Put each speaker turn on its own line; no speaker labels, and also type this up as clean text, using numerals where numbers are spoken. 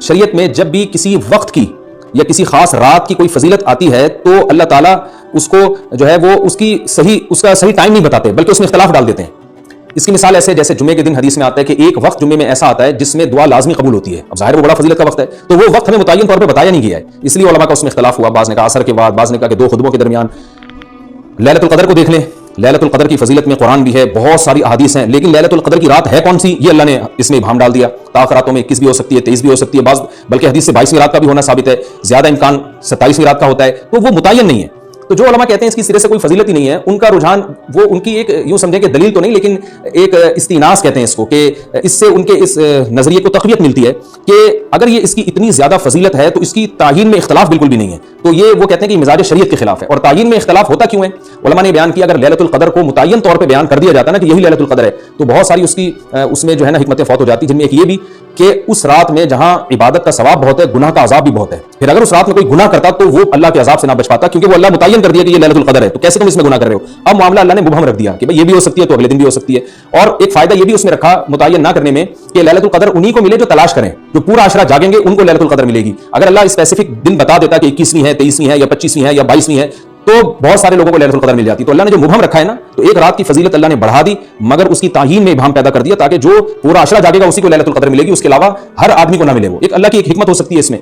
شریعت میں جب بھی کسی وقت کی یا کسی خاص رات کی کوئی فضیلت آتی ہے تو اللہ تعالیٰ اس کو جو ہے وہ اس کا صحیح ٹائم نہیں بتاتے بلکہ اس میں اختلاف ڈال دیتے ہیں. اس کی مثال ایسے جیسے جمعے کے دن حدیث میں آتا ہے کہ ایک وقت جمعے میں ایسا آتا ہے جس میں دعا لازمی قبول ہوتی ہے. اب ظاہر وہ بڑا فضیلت کا وقت ہے تو وہ وقت ہمیں متعین طور پہ بتایا نہیں گیا ہے, اس لیے علماء کا اس میں اختلاف ہوا. بعض نے کہا عصر کے بعد, بعض نے کہا کہ 2 خطبوں کے درمیان. لیلۃ القدر کو دیکھ لیں, لیلۃ القدر کی فضیلت میں قرآن بھی ہے, بہت ساری احادیث ہیں, لیکن لیلۃ القدر کی رات ہے کون سی یہ اللہ نے اس میں ابہام ڈال دیا. طاق راتوں میں 21 بھی ہو سکتی ہے, 23 بھی ہو سکتی ہے, بعض بلکہ حدیث سے 22ویں رات کا بھی ہونا ثابت ہے, زیادہ امکان 27ویں رات کا ہوتا ہے, تو وہ متعین نہیں ہے. تو جو علماء کہتے ہیں اس کی سرے سے کوئی فضیلت ہی نہیں ہے, ان کا رجحان وہ ان کی ایک یوں سمجھیں کہ دلیل تو نہیں لیکن ایک استیناس کہتے ہیں اس کو, کہ اس سے ان کے اس نظریے کو تقویت ملتی ہے کہ اگر یہ اس کی اتنی زیادہ فضیلت ہے تو اس کی تعیین میں اختلاف بالکل بھی نہیں ہے. تو یہ وہ کہتے ہیں کہ مزاج شریعت کے خلاف ہے. اور تعیین میں اختلاف ہوتا کیوں ہے؟ علماء نے بیان کیا اگر لیلۃ القدر کو متعین طور پہ بیان کر دیا جاتا ہے نا کہ یہی لیلۃ القدر ہے تو بہت ساری اس میں جو ہے نا حکمتیں فوت ہو جاتی, جن میں ایک یہ بھی کہ اس رات میں جہاں عبادت کا ثواب بہت ہے گناہ کا عذاب بھی بہت ہے. پھر اگر اس رات میں کوئی گناہ کرتا تو وہ اللہ کے عذاب سے نہ بچ پاتا, کیونکہ وہ اللہ متعین کر دیا کہ یہ لیلۃ القدر ہے, تو کیسے تم اس میں گناہ کر رہے ہو. اب معاملہ اللہ نے مبہم رکھ دیا کہ بھئی یہ بھی ہو سکتی ہے تو اگلے دن بھی ہو سکتی ہے. اور ایک فائدہ یہ بھی اس میں رکھا متعین نہ کرنے میں کہ لیلۃ القدر انہی کو ملے جو تلاش کریں, جو پورا عشرہ جاگیں گے ان کو لیلۃ القدر ملے گی. اگر اللہ اسپیسیفک دن بتا دیتا کہ 21ویں ہے, 23ویں ہے, یا 25ویں ہے, یا 22ویں ہے, تو بہت سارے لوگوں کو لیلۃ القدر مل جاتی. تو اللہ نے جو مبہم رکھا ہے نا, تو ایک رات کی فضیلت اللہ نے بڑھا دی مگر اس کی تعیین میں ابہام پیدا کر دیا تاکہ جو پورا عشرہ جاگے گا اسی کو لیلۃ القدر ملے گی, اس کے علاوہ ہر آدمی کو نہ ملے. وہ ایک اللہ کی ایک حکمت ہو سکتی ہے اس میں.